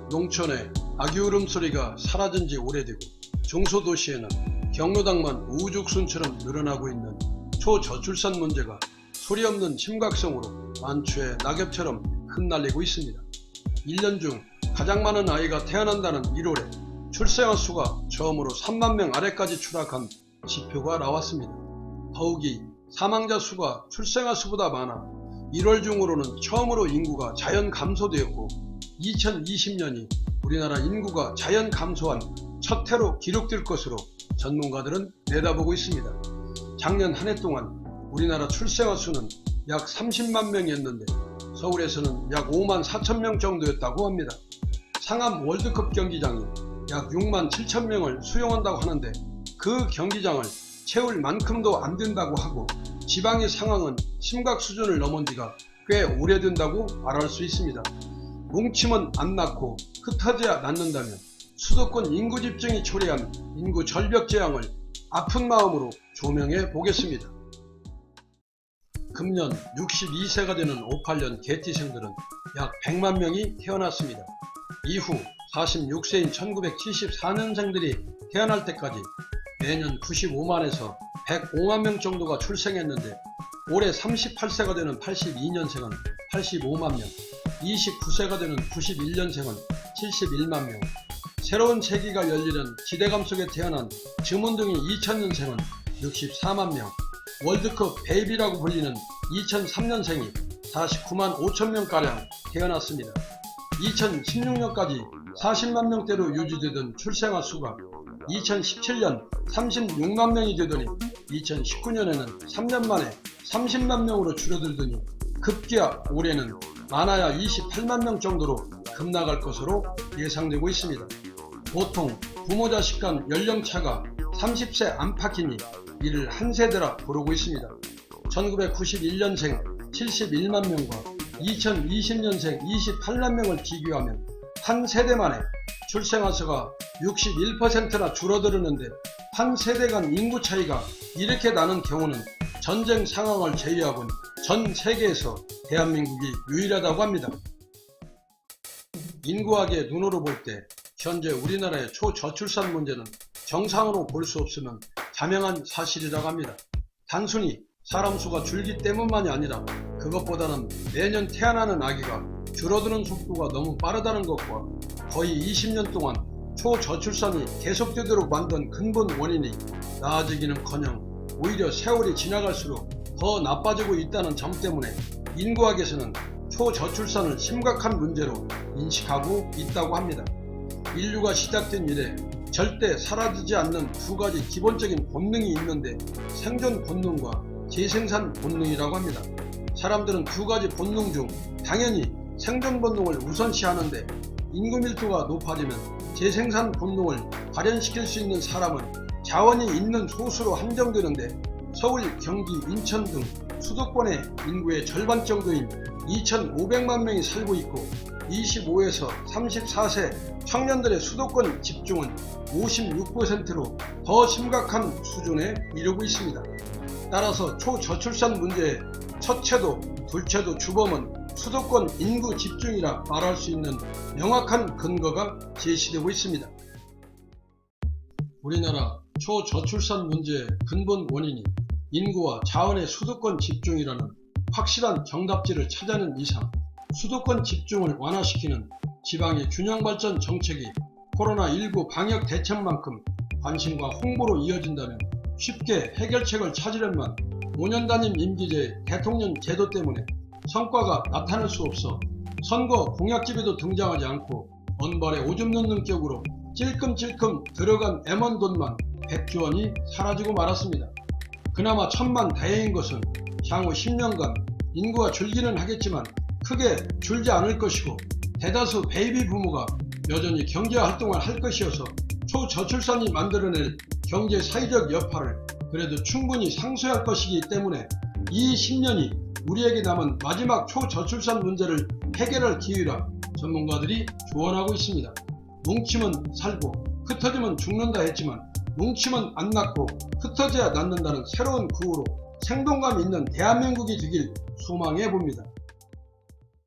농촌의 아기 울음소리가 사라진 지 오래되고 중소도시에는 경로당만 우죽순처럼 늘어나고 있는 초저출산 문제가 소리 없는 심각성으로 만추의 낙엽처럼 흩날리고 있습니다. 1년 중 가장 많은 아이가 태어난다는 1월에 출생아 수가 처음으로 3만 명 아래까지 추락한 지표가 나왔습니다. 더욱이 사망자 수가 출생아 수보다 많아 1월 중으로는 처음으로 인구가 자연 감소되었고 2020년이 우리나라 인구가 자연 감소한 첫 해로 기록될 것으로 전문가들은 내다보고 있습니다. 작년 한 해 동안 우리나라 출생아 수는 약 30만 명이었는데 서울에서는 약 5만 4천 명 정도였다고 합니다. 상암 월드컵 경기장이 약 6만 7천 명을 수용한다고 하는데 그 경기장을 채울 만큼도 안 된다고 하고 지방의 상황은 심각 수준을 넘은 지가 꽤 오래된다고 말할 수 있습니다. 뭉치면 안 낳고 흩어져야 낳는다면 수도권 인구 집중이 초래한 인구 절벽 재앙을 아픈 마음으로 조명해 보겠습니다. 금년 62세가 되는 58년 개띠생들은 약 100만 명이 태어났습니다. 이후 46세인 1974년생들이 태어날 때까지 매년 95만에서 105만 명 정도가 출생했는데 올해 38세가 되는 82년생은 85만 명, 29세가 되는 91년생은 71만 명, 새로운 세기가 열리는 기대감 속에 태어난 즈문둥이 2000년생은 64만 명, 월드컵 베이비라고 불리는 2003년생이 49만 5천 명가량 태어났습니다. 2016년까지 40만 명대로 유지되던 출생아 수가 2017년 36만 명이 되더니 2019년에는 3년 만에 30만 명으로 줄어들더니 급기야 올해는 많아야 28만 명 정도로 급락할 것으로 예상되고 있습니다. 보통 부모 자식 간 연령차가 30세 안팎이니 이를 한 세대라 부르고 있습니다. 1991년생 71만 명과 2020년생 28만 명을 비교하면 한 세대 만에 출생아 수가 61%나 줄어들었는데 한 세대 간 인구 차이가 이렇게 나는 경우는 전쟁 상황을 제외하고는 전 세계에서 대한민국이 유일하다고 합니다. 인구학의 눈으로 볼 때 현재 우리나라의 초저출산 문제는 정상으로 볼 수 없으면 자명한 사실이라고 합니다. 단순히 사람 수가 줄기 때문만이 아니라 그것보다는 매년 태어나는 아기가 줄어드는 속도가 너무 빠르다는 것과 거의 20년 동안 초저출산이 계속되도록 만든 근본 원인이 나아지기는커녕 오히려 세월이 지나갈수록 더 나빠지고 있다는 점 때문에 인구학에서는 초저출산을 심각한 문제로 인식하고 있다고 합니다. 인류가 시작된 이래 절대 사라지지 않는 두 가지 기본적인 본능이 있는데 생존 본능과 재생산 본능이라고 합니다. 사람들은 두 가지 본능 중 당연히 생존 본능을 우선시하는데 인구 밀도가 높아지면 재생산 본능을 발현시킬 수 있는 사람은 자원이 있는 소수로 한정되는데 서울, 경기, 인천 등 수도권의 인구의 절반 정도인 2,500만 명이 살고 있고 25에서 34세 청년들의 수도권 집중은 56%로 더 심각한 수준에 이르고 있습니다. 따라서 초저출산 문제의 첫째도 둘째도 주범은 수도권 인구 집중이라 말할 수 있는 명확한 근거가 제시되고 있습니다. 우리나라 초저출산 문제의 근본 원인이 인구와 자원의 수도권 집중이라는 확실한 정답지를 찾아낸 이상 수도권 집중을 완화시키는 지방의 균형발전 정책이 코로나19 방역 대책만큼 관심과 홍보로 이어진다면 쉽게 해결책을 찾으려면 5년 단임 임기제 대통령 제도 때문에 성과가 나타날 수 없어 선거 공약집에도 등장하지 않고 언발에 오줌 넣는 격으로 찔끔찔끔 들어간 M1 돈만 100조 원이 사라지고 말았습니다. 그나마 천만다행인 것은 향후 10년간 인구가 줄기는 하겠지만 크게 줄지 않을 것이고 대다수 베이비 부모가 여전히 경제활동을 할 것이어서 초저출산이 만들어낼 경제 사회적 여파를 그래도 충분히 상쇄할 것이기 때문에 이 10년이 우리에게 남은 마지막 초저출산 문제를 해결할 기회라 전문가들이 조언하고 있습니다. 뭉치면 살고 흩어지면 죽는다 했지만 뭉치면 안 낳고 흩어져야 낳는다는 새로운 구호로 생동감 있는 대한민국이 되길 소망해 봅니다.